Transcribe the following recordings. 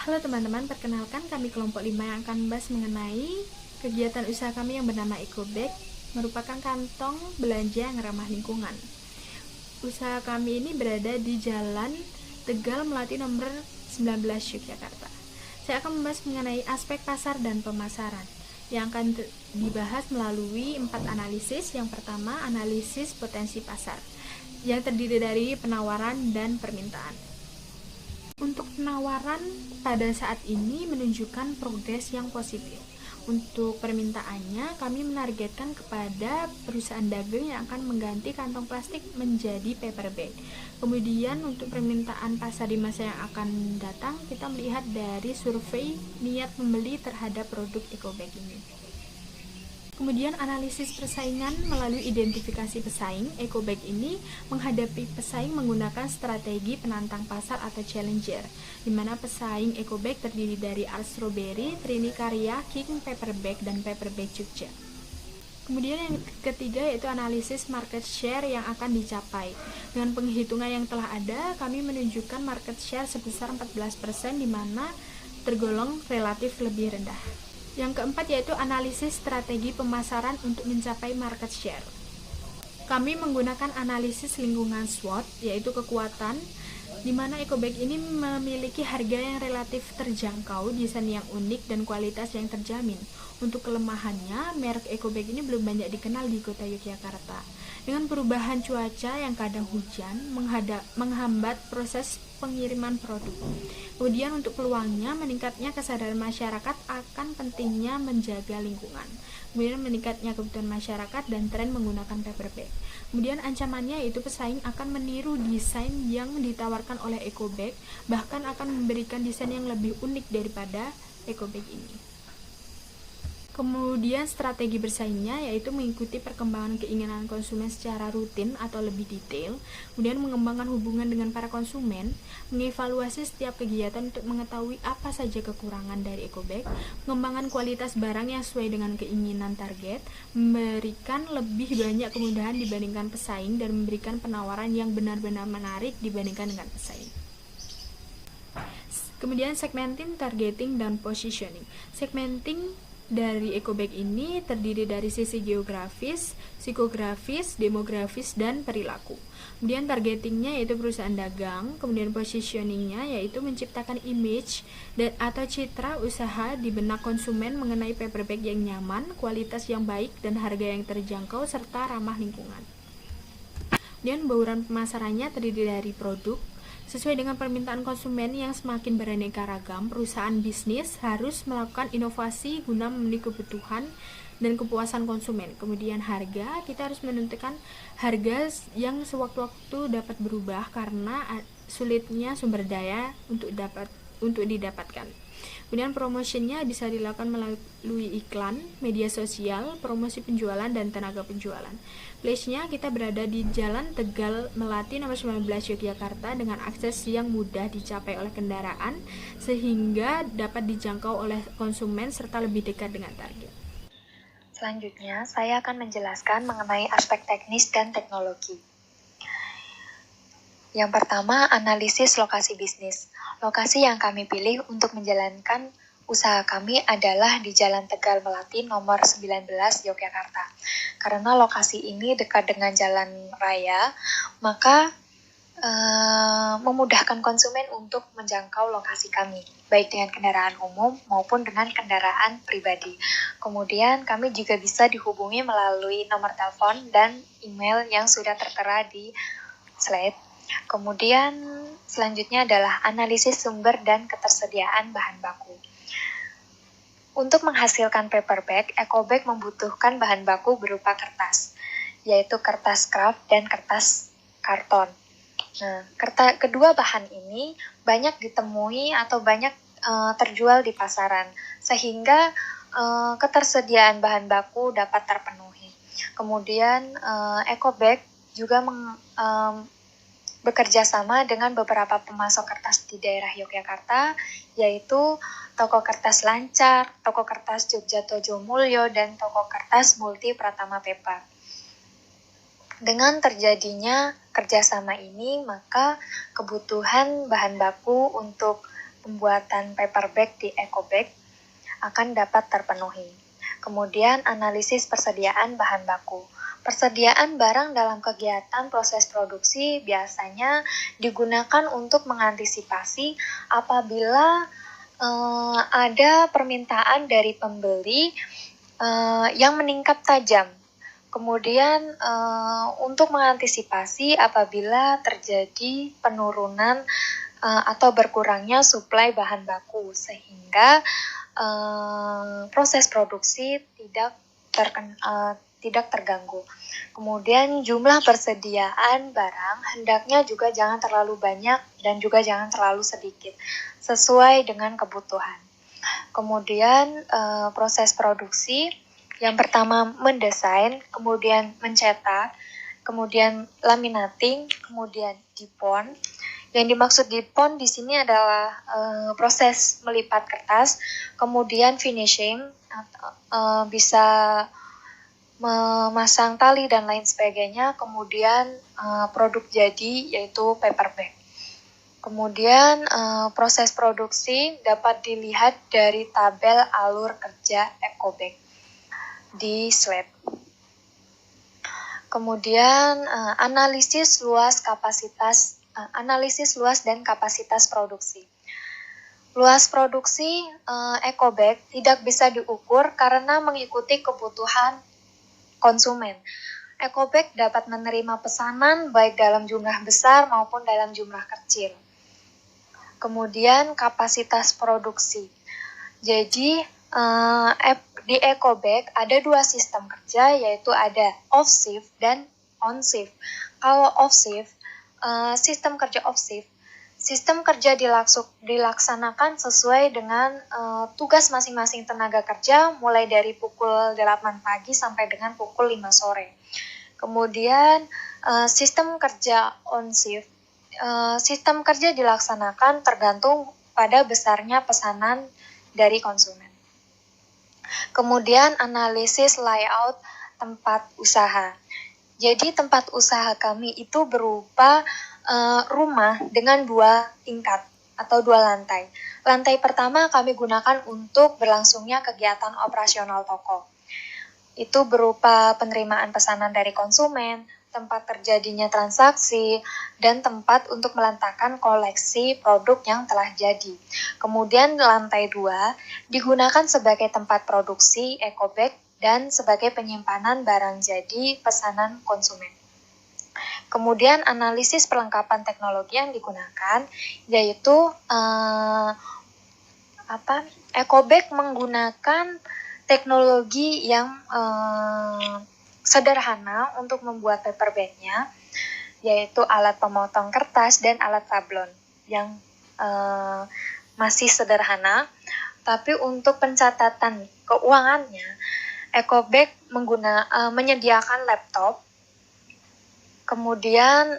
Halo teman-teman, perkenalkan kami kelompok 5 yang akan membahas mengenai kegiatan usaha kami yang bernama EcoBag, merupakan kantong belanja yang ramah lingkungan. Usaha kami ini berada di Jalan Tegal Melati nomor 19 Yogyakarta. Saya akan membahas mengenai aspek pasar dan pemasaran yang akan dibahas melalui 4 analisis. Yang pertama, analisis potensi pasar yang terdiri dari penawaran dan permintaan. Untuk penawaran pada saat ini menunjukkan progres yang positif. Untuk permintaannya, kami menargetkan kepada perusahaan dagang yang akan mengganti kantong plastik menjadi paper bag. Kemudian untuk permintaan pasar di masa yang akan datang, kita melihat dari survei niat membeli terhadap produk EcoBag ini. Kemudian analisis persaingan melalui identifikasi pesaing. EcoBag ini menghadapi pesaing menggunakan strategi penantang pasar atau challenger, di mana pesaing EcoBag terdiri dari Art Strawberry, Trini Karya, King Paper Bag, dan Paper Bag Jogja. Kemudian yang ketiga yaitu analisis market share yang akan dicapai. Dengan penghitungan yang telah ada, kami menunjukkan market share sebesar 14%, di mana tergolong relatif lebih rendah. Yang keempat yaitu analisis strategi pemasaran untuk mencapai market share. Kami menggunakan analisis lingkungan SWOT, yaitu kekuatan, di mana EcoBag ini memiliki harga yang relatif terjangkau, desain yang unik, dan kualitas yang terjamin. Untuk kelemahannya, merek EcoBag ini belum banyak dikenal di kota Yogyakarta. Dengan perubahan cuaca yang kadang hujan, menghambat proses pengiriman produk. Kemudian untuk peluangnya, meningkatnya kesadaran masyarakat akan pentingnya menjaga lingkungan. Kemudian meningkatnya kebutuhan masyarakat dan tren menggunakan paper bag. Kemudian ancamannya yaitu pesaing akan meniru desain yang ditawarkan oleh EcoBag, bahkan akan memberikan desain yang lebih unik daripada EcoBag ini. Kemudian strategi bersaingnya yaitu mengikuti perkembangan keinginan konsumen secara rutin atau lebih detail, kemudian mengembangkan hubungan dengan para konsumen, mengevaluasi setiap kegiatan untuk mengetahui apa saja kekurangan dari EcoBag, mengembangkan kualitas barang yang sesuai dengan keinginan target, memberikan lebih banyak kemudahan dibandingkan pesaing, dan memberikan penawaran yang benar-benar menarik dibandingkan dengan pesaing. Kemudian segmenting, targeting, dan positioning. Segmenting dari EcoBag ini terdiri dari sisi geografis, psikografis, demografis, dan perilaku. Kemudian targetingnya yaitu perusahaan dagang, kemudian positioningnya yaitu menciptakan image dan atau citra usaha di benak konsumen mengenai paper bag yang nyaman, kualitas yang baik, dan harga yang terjangkau serta ramah lingkungan. Kemudian bauran pemasarannya terdiri dari produk. Sesuai dengan permintaan konsumen yang semakin beraneka ragam, perusahaan bisnis harus melakukan inovasi guna memenuhi kebutuhan dan kepuasan konsumen. Kemudian harga, kita harus menentukan harga yang sewaktu-waktu dapat berubah karena sulitnya sumber daya untuk didapatkan. Kemudian promotionnya bisa dilakukan melalui iklan, media sosial, promosi penjualan, dan tenaga penjualan. Place-nya kita berada di Jalan Tegal Melati nomor 19 Yogyakarta dengan akses yang mudah dicapai oleh kendaraan sehingga dapat dijangkau oleh konsumen serta lebih dekat dengan target. Selanjutnya, saya akan menjelaskan mengenai aspek teknis dan teknologi. Yang pertama, analisis lokasi bisnis. Lokasi yang kami pilih untuk menjalankan usaha kami adalah di Jalan Tegal Melati nomor 19 Yogyakarta. Karena lokasi ini dekat dengan jalan raya, maka memudahkan konsumen untuk menjangkau lokasi kami, baik dengan kendaraan umum maupun dengan kendaraan pribadi. Kemudian kami juga bisa dihubungi melalui nomor telepon dan email yang sudah tertera di slide. Kemudian selanjutnya adalah analisis sumber dan ketersediaan bahan baku. Untuk menghasilkan paper bag, EcoBag membutuhkan bahan baku berupa kertas, yaitu kertas kraft dan kertas karton. Nah, kedua bahan ini banyak ditemui atau banyak terjual di pasaran, sehingga ketersediaan bahan baku dapat terpenuhi. Kemudian EcoBag juga bekerja sama dengan beberapa pemasok kertas di daerah Yogyakarta, yaitu Toko Kertas Lancar, Toko Kertas Jogja Tojo Mulyo, dan Toko Kertas Multi Pratama Paper. Dengan terjadinya kerjasama ini, maka kebutuhan bahan baku untuk pembuatan paper bag di eco bag akan dapat terpenuhi. Kemudian analisis persediaan bahan baku. Persediaan barang dalam kegiatan proses produksi biasanya digunakan untuk mengantisipasi apabila ada permintaan dari pembeli yang meningkat tajam. Kemudian untuk mengantisipasi apabila terjadi penurunan atau berkurangnya suplai bahan baku sehingga proses produksi tidak terganggu. Kemudian jumlah persediaan barang hendaknya juga jangan terlalu banyak dan juga jangan terlalu sedikit, sesuai dengan kebutuhan. Kemudian proses produksi, yang pertama mendesain, kemudian mencetak, kemudian laminating, kemudian dipon. Yang dimaksud dipon di sini adalah proses melipat kertas, kemudian finishing, bisa memasang tali dan lain sebagainya, kemudian produk jadi yaitu paper bag. Kemudian proses produksi dapat dilihat dari tabel alur kerja eco bag di slide. Kemudian analisis luas dan kapasitas produksi. Luas produksi eco bag tidak bisa diukur karena mengikuti kebutuhan konsumen. Eco bag dapat menerima pesanan baik dalam jumlah besar maupun dalam jumlah kecil. Kemudian kapasitas produksi. Jadi di eco bag ada dua sistem kerja, yaitu ada off shift dan on shift. Kalau off shift, sistem kerja off shift, sistem kerja dilaksanakan sesuai dengan tugas masing-masing tenaga kerja mulai dari pukul 8 pagi sampai dengan pukul 5 sore. Kemudian sistem kerja on shift, sistem kerja dilaksanakan tergantung pada besarnya pesanan dari konsumen. Kemudian analisis layout tempat usaha. Jadi tempat usaha kami itu berupa rumah dengan 2 tingkat atau 2 lantai. Lantai pertama kami gunakan untuk berlangsungnya kegiatan operasional toko. Itu berupa penerimaan pesanan dari konsumen, tempat terjadinya transaksi, dan tempat untuk meletakkan koleksi produk yang telah jadi. Kemudian lantai 2 digunakan sebagai tempat produksi eco bag dan sebagai penyimpanan barang jadi pesanan konsumen. Kemudian analisis perlengkapan teknologi yang digunakan yaitu eco bag menggunakan teknologi yang sederhana untuk membuat paper bag-nya, yaitu alat pemotong kertas dan alat sablon yang masih sederhana. Tapi untuk pencatatan keuangannya, eco bag menyediakan laptop. Kemudian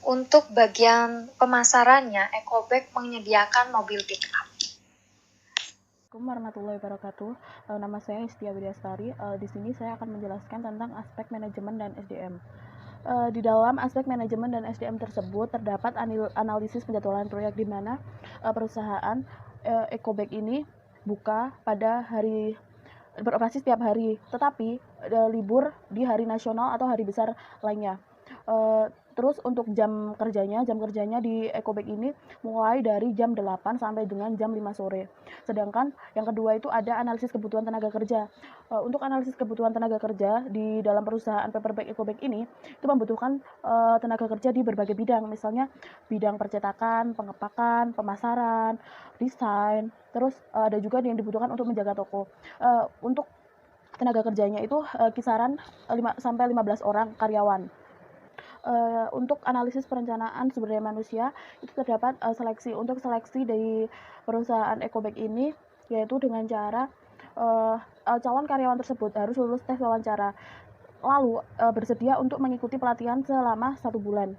untuk bagian pemasarannya, eco bag menyediakan mobil pick up. Assalamualaikum warahmatullahi wabarakatuh. Nama saya Istia Widyastari. Di sini saya akan menjelaskan tentang aspek manajemen dan SDM. Di dalam aspek manajemen dan SDM tersebut terdapat analisis penjadwalan proyek di mana perusahaan eco bag ini buka pada hari beroperasi setiap hari, tetapi libur di hari nasional atau hari besar lainnya. Terus untuk jam kerjanya di eco bag ini mulai dari jam 8 sampai dengan jam 5 sore. Sedangkan yang kedua itu ada analisis kebutuhan tenaga kerja. Untuk analisis kebutuhan tenaga kerja di dalam perusahaan paper bag eco bag ini itu membutuhkan tenaga kerja di berbagai bidang, misalnya bidang percetakan, pengepakan, pemasaran, desain, terus ada juga yang dibutuhkan untuk menjaga toko. Untuk tenaga kerjanya itu kisaran 5 sampai 15 orang karyawan. Untuk analisis perencanaan sumber daya manusia itu terdapat seleksi. Untuk seleksi dari perusahaan eco bag ini yaitu dengan cara calon karyawan tersebut harus lulus tes wawancara, lalu bersedia untuk mengikuti pelatihan selama 1 bulan.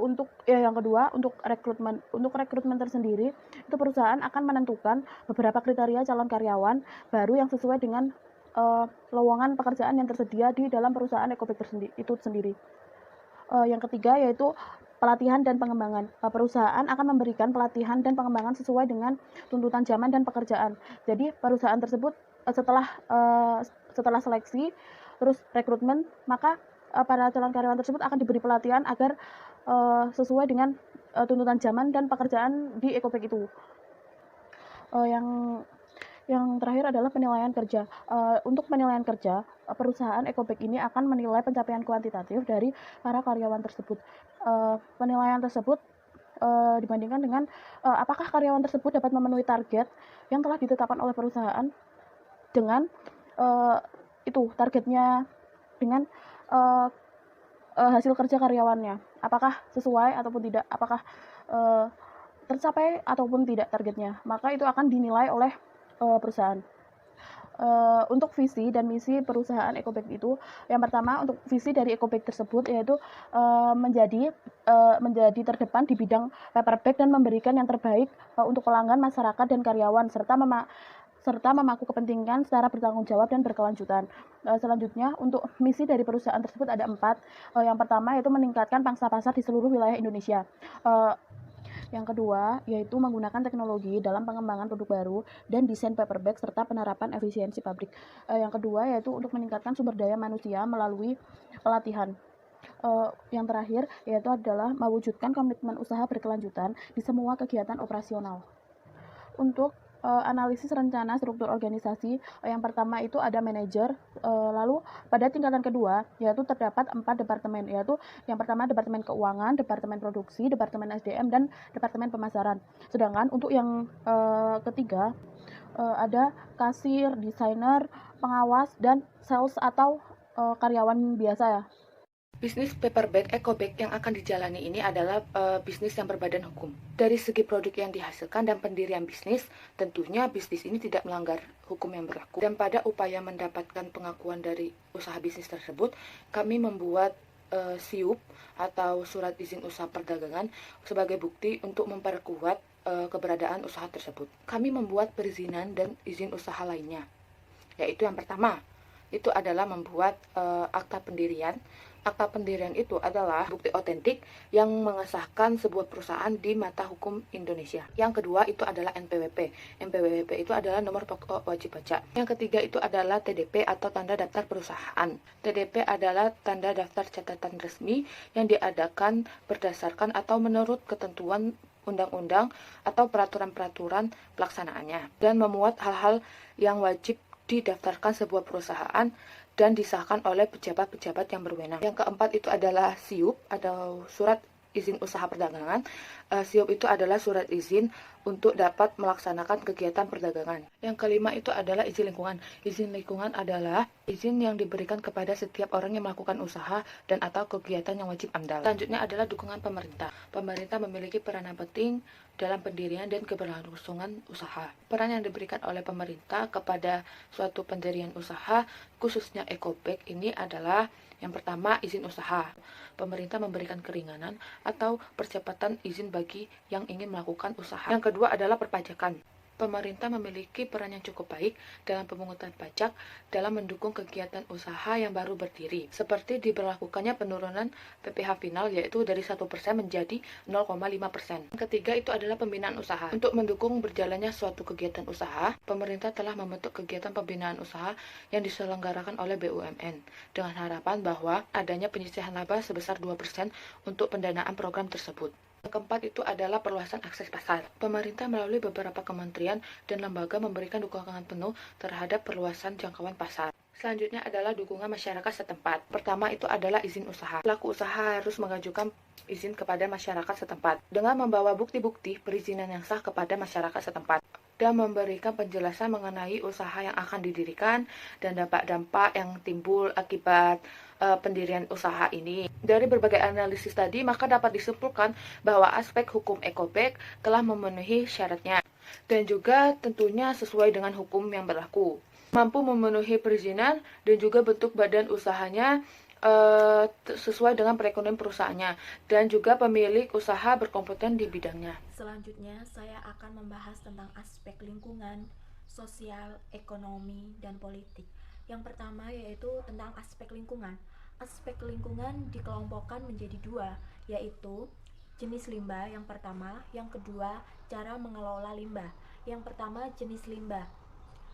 Untuk yang kedua, untuk rekrutmen tersendiri itu perusahaan akan menentukan beberapa kriteria calon karyawan baru yang sesuai dengan lowongan pekerjaan yang tersedia di dalam perusahaan eco bag itu sendiri. Yang ketiga yaitu pelatihan dan pengembangan. Perusahaan akan memberikan pelatihan dan pengembangan sesuai dengan tuntutan zaman dan pekerjaan. Jadi perusahaan tersebut setelah seleksi terus rekrutmen, maka para calon karyawan tersebut akan diberi pelatihan agar sesuai dengan tuntutan zaman dan pekerjaan di Ecobag itu. Yang terakhir adalah penilaian kerja. Untuk penilaian kerja, perusahaan Ecobag ini akan menilai pencapaian kuantitatif dari para karyawan tersebut. Penilaian tersebut dibandingkan dengan apakah karyawan tersebut dapat memenuhi target yang telah ditetapkan oleh perusahaan dengan targetnya dengan hasil kerja karyawannya. Apakah sesuai ataupun tidak, apakah tercapai ataupun tidak targetnya. Maka itu akan dinilai oleh perusahaan. Untuk visi dan misi perusahaan Ecobag itu, yang pertama untuk visi dari Ecobag tersebut yaitu menjadi terdepan di bidang paper bag dan memberikan yang terbaik untuk pelanggan, masyarakat, dan karyawan serta memangku kepentingan secara bertanggung jawab dan berkelanjutan. Selanjutnya untuk misi dari perusahaan tersebut ada 4. Yang pertama yaitu meningkatkan pangsa pasar di seluruh wilayah Indonesia. Yang kedua, yaitu menggunakan teknologi dalam pengembangan produk baru dan desain paper bag serta penerapan efisiensi pabrik. Yang kedua, yaitu untuk meningkatkan sumber daya manusia melalui pelatihan. Yang terakhir, yaitu adalah mewujudkan komitmen usaha berkelanjutan di semua kegiatan operasional. Untuk analisis rencana struktur organisasi, yang pertama itu ada manajer, lalu pada tingkatan kedua yaitu terdapat 4 departemen, yaitu yang pertama departemen keuangan, departemen produksi, departemen SDM, dan departemen pemasaran. Sedangkan untuk yang ketiga ada kasir, desainer, pengawas, dan sales atau karyawan biasa ya. Bisnis paper bag Ecobag yang akan dijalani ini adalah bisnis yang berbadan hukum. Dari segi produk yang dihasilkan dan pendirian bisnis, tentunya bisnis ini tidak melanggar hukum yang berlaku. Dan pada upaya mendapatkan pengakuan dari usaha bisnis tersebut, kami membuat SIUP atau surat izin usaha perdagangan sebagai bukti untuk memperkuat keberadaan usaha tersebut. Kami membuat perizinan dan izin usaha lainnya, yaitu yang pertama, itu adalah membuat akta pendirian. Akta pendirian itu adalah bukti otentik yang mengesahkan sebuah perusahaan di mata hukum Indonesia. Yang kedua itu adalah NPWP. NPWP itu adalah nomor pokok wajib pajak. Yang ketiga itu adalah TDP atau tanda daftar perusahaan. TDP adalah tanda daftar catatan resmi yang diadakan berdasarkan atau menurut ketentuan undang-undang atau peraturan-peraturan pelaksanaannya, dan memuat hal-hal yang wajib didaftarkan sebuah perusahaan dan disahkan oleh pejabat-pejabat yang berwenang. Yang keempat itu adalah SIUP atau surat izin usaha perdagangan. SIUP itu adalah surat izin untuk dapat melaksanakan kegiatan perdagangan. Yang kelima itu adalah izin lingkungan. Izin lingkungan adalah izin yang diberikan kepada setiap orang yang melakukan usaha dan atau kegiatan yang wajib AMDAL. Selanjutnya adalah dukungan pemerintah. Pemerintah memiliki peranan penting dalam pendirian dan keberlangsungan usaha. Peran yang diberikan oleh pemerintah kepada suatu pendirian usaha, khususnya Ecobag ini adalah yang pertama, izin usaha. Pemerintah memberikan keringanan atau percepatan izin bagi yang ingin melakukan usaha. Yang kedua adalah perpajakan. Pemerintah memiliki peran yang cukup baik dalam pemungutan pajak dalam mendukung kegiatan usaha yang baru berdiri, seperti diberlakukannya penurunan PPh final yaitu dari 1% menjadi 0,5%. Yang ketiga itu adalah pembinaan usaha. Untuk mendukung berjalannya suatu kegiatan usaha, pemerintah telah membentuk kegiatan pembinaan usaha yang diselenggarakan oleh BUMN dengan harapan bahwa adanya penyisihan laba sebesar 2% untuk pendanaan program tersebut. Yang keempat itu adalah perluasan akses pasar. Pemerintah melalui beberapa kementerian dan lembaga memberikan dukungan penuh terhadap perluasan jangkauan pasar. Selanjutnya adalah dukungan masyarakat setempat. Pertama itu adalah izin usaha. Pelaku usaha harus mengajukan izin kepada masyarakat setempat dengan membawa bukti-bukti perizinan yang sah kepada masyarakat setempat dan memberikan penjelasan mengenai usaha yang akan didirikan dan dampak-dampak yang timbul akibat pendirian usaha ini. Dari berbagai analisis tadi, maka dapat disimpulkan bahwa aspek hukum Ecobag telah memenuhi syaratnya dan juga tentunya sesuai dengan hukum yang berlaku. Mampu memenuhi perizinan dan juga bentuk badan usahanya sesuai dengan perekonomian perusahaannya dan juga pemilik usaha berkompeten di bidangnya. Selanjutnya, saya akan membahas tentang aspek lingkungan, sosial, ekonomi, dan politik. Yang pertama yaitu tentang aspek lingkungan. Aspek lingkungan dikelompokkan menjadi dua, yaitu jenis limbah yang pertama, yang kedua cara mengelola limbah. Yang pertama, jenis limbah.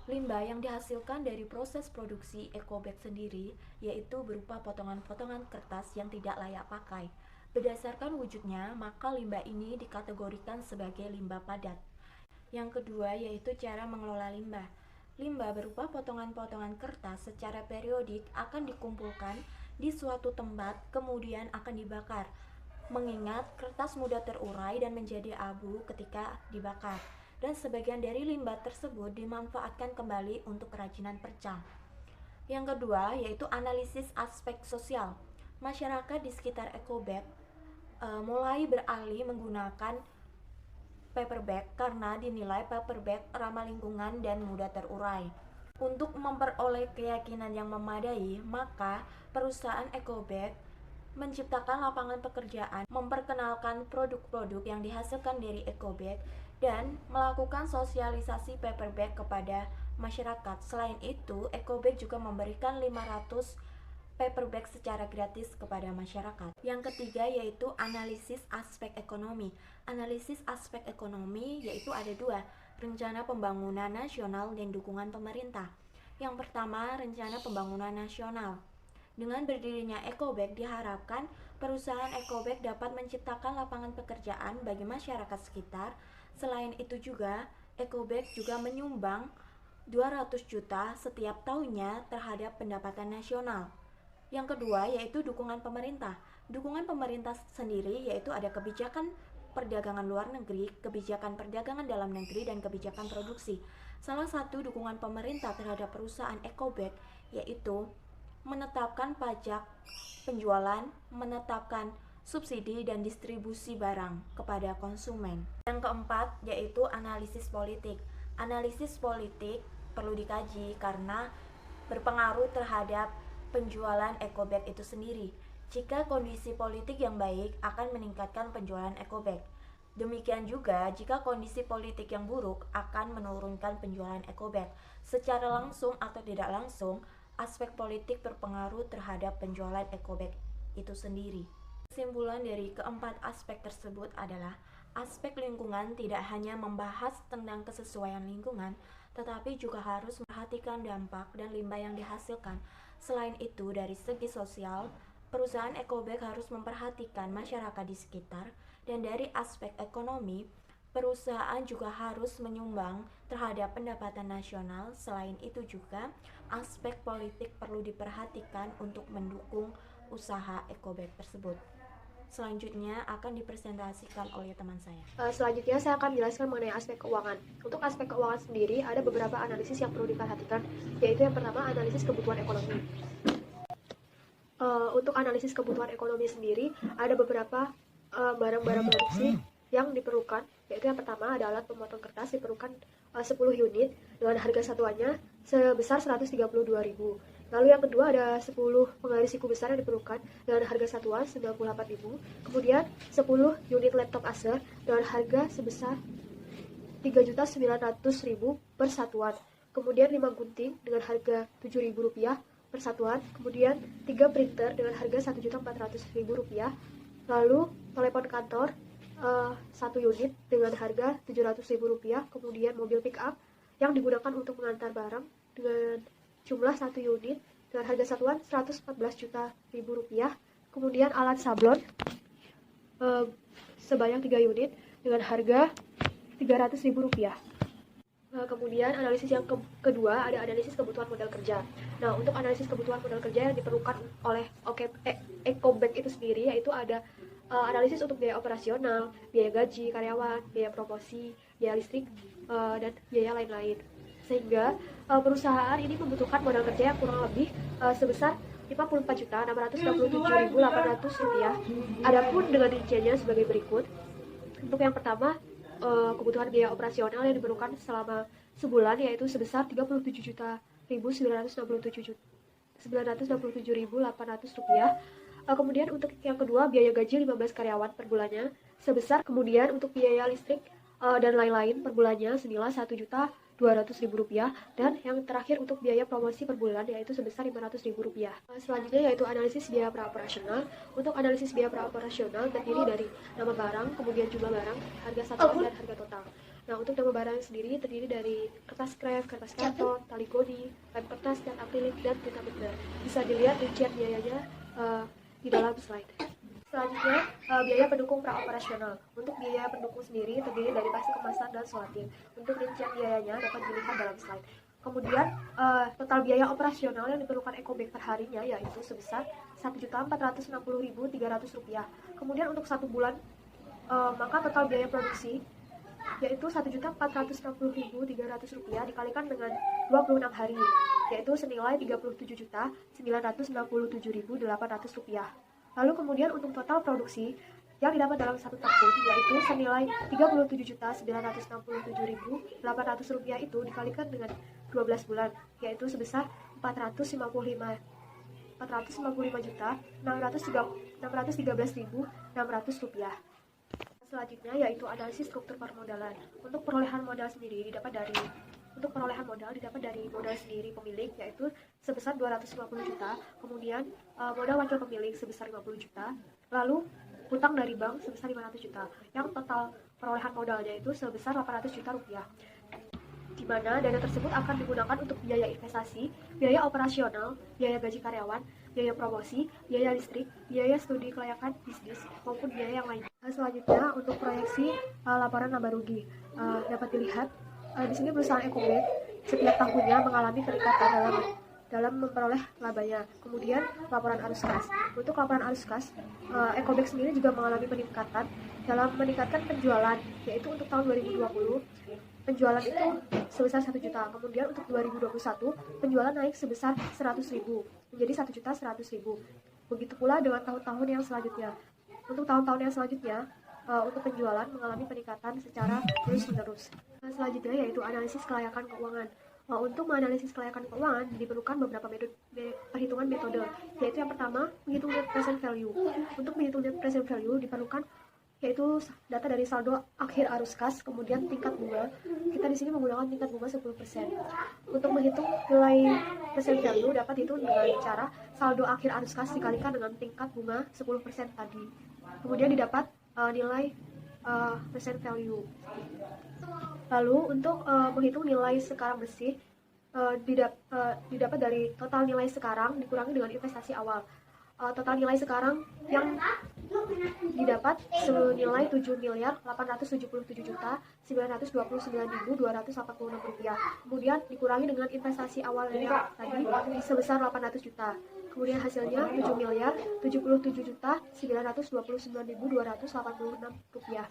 Limbah yang dihasilkan dari proses produksi ekobag sendiri, yaitu berupa potongan-potongan kertas yang tidak layak pakai. Berdasarkan wujudnya, maka limbah ini dikategorikan sebagai limbah padat. Yang kedua yaitu cara mengelola limbah. Limbah berupa potongan-potongan kertas secara periodik akan dikumpulkan di suatu tempat, kemudian akan dibakar. Mengingat kertas mudah terurai dan menjadi abu ketika dibakar, dan sebagian dari limbah tersebut dimanfaatkan kembali untuk kerajinan perca. Yang kedua yaitu analisis aspek sosial. Masyarakat di sekitar ekobag mulai beralih menggunakan paper bag karena dinilai paper bag ramah lingkungan dan mudah terurai. Untuk memperoleh keyakinan yang memadai, maka perusahaan ekobag menciptakan lapangan pekerjaan, memperkenalkan produk-produk yang dihasilkan dari ekobag, dan melakukan sosialisasi paper bag kepada masyarakat. Selain itu, ekobag juga memberikan 500 paper bag secara gratis kepada masyarakat. Yang ketiga yaitu analisis aspek ekonomi. Analisis aspek ekonomi yaitu ada dua, rencana pembangunan nasional dan dukungan pemerintah. Yang pertama, rencana pembangunan nasional. Dengan berdirinya ekobag diharapkan perusahaan ekobag dapat menciptakan lapangan pekerjaan bagi masyarakat sekitar. Selain itu juga, ekobag juga menyumbang 200 juta setiap tahunnya terhadap pendapatan nasional. Yang kedua yaitu dukungan pemerintah. Dukungan pemerintah sendiri yaitu ada kebijakan perdagangan luar negeri, kebijakan perdagangan dalam negeri, dan kebijakan produksi. Salah satu dukungan pemerintah terhadap perusahaan ekobag yaitu menetapkan pajak penjualan, menetapkan subsidi dan distribusi barang kepada konsumen. Yang keempat yaitu analisis politik. Analisis politik perlu dikaji karena berpengaruh terhadap penjualan ekobag itu sendiri. Jika kondisi politik yang baik akan meningkatkan penjualan ekobag. Demikian juga jika kondisi politik yang buruk akan menurunkan penjualan ekobag. Secara langsung atau tidak langsung, aspek politik berpengaruh terhadap penjualan ekobag itu sendiri. Kesimpulan dari keempat aspek tersebut adalah aspek lingkungan tidak hanya membahas tentang kesesuaian lingkungan, tetapi juga harus memperhatikan dampak dan limbah yang dihasilkan. Selain itu, dari segi sosial, perusahaan ekobag harus memperhatikan masyarakat di sekitar, dan dari aspek ekonomi, perusahaan juga harus menyumbang terhadap pendapatan nasional. Selain itu juga, aspek politik perlu diperhatikan untuk mendukung usaha ekobag tersebut. Selanjutnya akan dipresentasikan oleh teman saya. Selanjutnya saya akan menjelaskan mengenai aspek keuangan. Untuk aspek keuangan sendiri ada beberapa analisis yang perlu diperhatikan, yaitu yang pertama analisis kebutuhan ekonomi. Untuk analisis kebutuhan ekonomi sendiri ada beberapa barang-barang produksi yang diperlukan, yaitu yang pertama ada alat pemotong kertas diperlukan 10 unit dengan harga satuannya sebesar 132.000. Lalu yang kedua ada 10 penggaris siku besar yang diperlukan dengan harga satuan 98.000. Kemudian 10 unit laptop Acer dengan harga sebesar 3.900.000 per satuan. Kemudian 5 gunting dengan harga Rp7.000 per satuan. Kemudian 3 printer dengan harga Rp1.400.000. Lalu telepon kantor 1 unit dengan harga Rp700.000. Kemudian mobil pick up yang digunakan untuk mengantar barang dengan jumlah 1 unit dengan harga satuan Rp114.000. Kemudian alat sablon sebanyak 3 unit dengan harga Rp300.000. Kemudian analisis yang kedua ada analisis kebutuhan modal kerja. Nah, untuk analisis kebutuhan modal kerja yang diperlukan oleh ekobag itu sendiri yaitu ada analisis untuk biaya operasional, biaya gaji karyawan, biaya promosi, biaya listrik, dan biaya lain-lain. Sehingga perusahaan ini membutuhkan modal kerja yang kurang lebih sebesar Rp54.667.800. Adapun dengan rinciannya sebagai berikut. Untuk yang pertama, kebutuhan biaya operasional yang diperlukan selama sebulan yaitu sebesar Rp37.967.800. Kemudian untuk yang kedua, biaya gaji 15 karyawan per bulannya sebesar. Kemudian untuk biaya listrik dan lain-lain per bulannya senilai Rp200.000, dan yang terakhir untuk biaya promosi per bulan yaitu sebesar Rp500.000. Selanjutnya yaitu analisis biaya praoperasional. Untuk analisis biaya praoperasional terdiri dari nama barang, kemudian jumlah barang, harga satuan, dan harga total. Nah, untuk nama barang sendiri terdiri dari kertas kraft, kertas karton, tali goni, lem kertas, dan akrilik, dan tinta bener. Bisa dilihat rincian biayanya di dalam slide. Selanjutnya, biaya pendukung praoperasional. Untuk biaya pendukung sendiri terdiri dari pasti kemasan dan sortir. Untuk rincian biayanya dapat dilihat dalam slide. Kemudian, total biaya operasional yang diperlukan Ecobag per harinya yaitu sebesar Rp1.460.300. Kemudian untuk 1 bulan, maka total biaya produksi yaitu Rp1.460.300 dikalikan dengan 26 hari, yaitu senilai Rp37.967.800. Lalu kemudian untuk total produksi yang didapat dalam 1 tahun yaitu senilai Rp37.967.800 itu dikalikan dengan 12 bulan, yaitu sebesar Rp455.613.600. Selanjutnya yaitu analisis struktur permodalan. Untuk perolehan modal didapat dari modal sendiri pemilik yaitu sebesar 250 juta, kemudian modal wakil pemilik sebesar 50 juta, lalu hutang dari bank sebesar 500 juta. Yang total perolehan modalnya itu sebesar 800 juta rupiah. Di mana dana tersebut akan digunakan untuk biaya investasi, biaya operasional, biaya gaji karyawan, biaya promosi, biaya listrik, biaya studi kelayakan bisnis, maupun biaya yang lain. Selanjutnya untuk proyeksi laporan laba rugi dapat dilihat di sini perusahaan Ecobag setiap tahunnya mengalami peningkatan dalam memperoleh labanya. Kemudian laporan arus kas. Untuk laporan arus kas, Ecobag sendiri juga mengalami peningkatan dalam meningkatkan penjualan, yaitu untuk tahun 2020 penjualan itu sebesar 1 juta. Kemudian untuk 2021 penjualan naik sebesar 100.000 menjadi 1.100.000. Begitu pula dengan tahun-tahun yang selanjutnya. Untuk tahun-tahun yang selanjutnya untuk penjualan mengalami peningkatan secara terus-menerus. Selanjutnya yaitu analisis kelayakan keuangan. Untuk menganalisis kelayakan keuangan diperlukan beberapa perhitungan metode, yaitu yang pertama menghitung net present value. Untuk menghitung net present value diperlukan yaitu data dari saldo akhir arus kas, kemudian tingkat bunga. Kita di sini menggunakan tingkat bunga 10%. Untuk menghitung nilai present value dapat dihitung dengan cara saldo akhir arus kas dikalikan dengan tingkat bunga 10% tadi. Kemudian didapat nilai present value. Lalu untuk menghitung nilai sekarang bersih didapat dari total nilai sekarang dikurangi dengan investasi awal. Total nilai sekarang yang didapat senilai Rp7.877.929.286. Kemudian dikurangi dengan investasi awal yang tadi sebesar 800 juta. Kemudian hasilnya Rp7.077.929.286.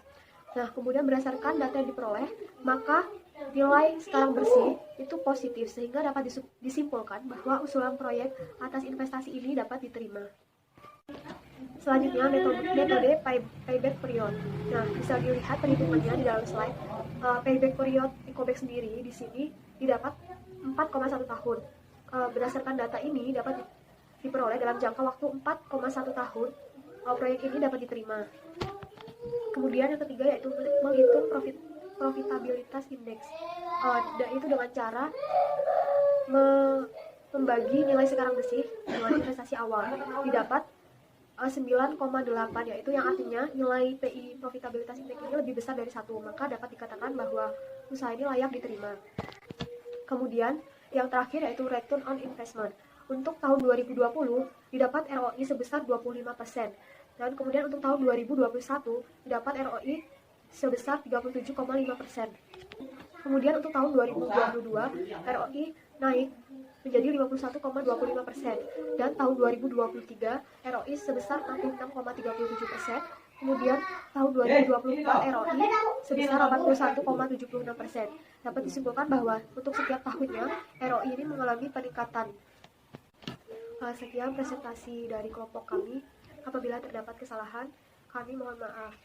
Nah, kemudian berdasarkan data yang diperoleh, maka nilai sekarang bersih itu positif, sehingga dapat disimpulkan bahwa usulan proyek atas investasi ini dapat diterima. Selanjutnya metode payback period. Nah, bisa dilihat perhitungannya di dalam slide. Payback period Ecobag sendiri di sini didapat 4,1 tahun. Berdasarkan data ini dapat diperoleh dalam jangka waktu 4,1 tahun. Proyek ini dapat diterima. Kemudian yang ketiga yaitu menghitung profitabilitas indeks. Dan itu dengan cara membagi nilai sekarang bersih dengan investasi awal. Didapat 9,8, yaitu yang artinya nilai PI profitabilitas indeks ini lebih besar dari 1, maka dapat dikatakan bahwa usaha ini layak diterima. Kemudian yang terakhir yaitu return on investment. Untuk tahun 2020 didapat ROI sebesar 25%, dan kemudian untuk tahun 2021 didapat ROI sebesar 37,5%. Kemudian untuk tahun 2022 ROI naik menjadi 51,25%, dan tahun 2023 ROI sebesar 66,37%. Kemudian tahun 2024 ROI sebesar 81,76%. Dapat disimpulkan bahwa untuk setiap tahunnya ROI ini mengalami peningkatan. Sekian presentasi dari kelompok kami. Apabila terdapat kesalahan, kami mohon maaf.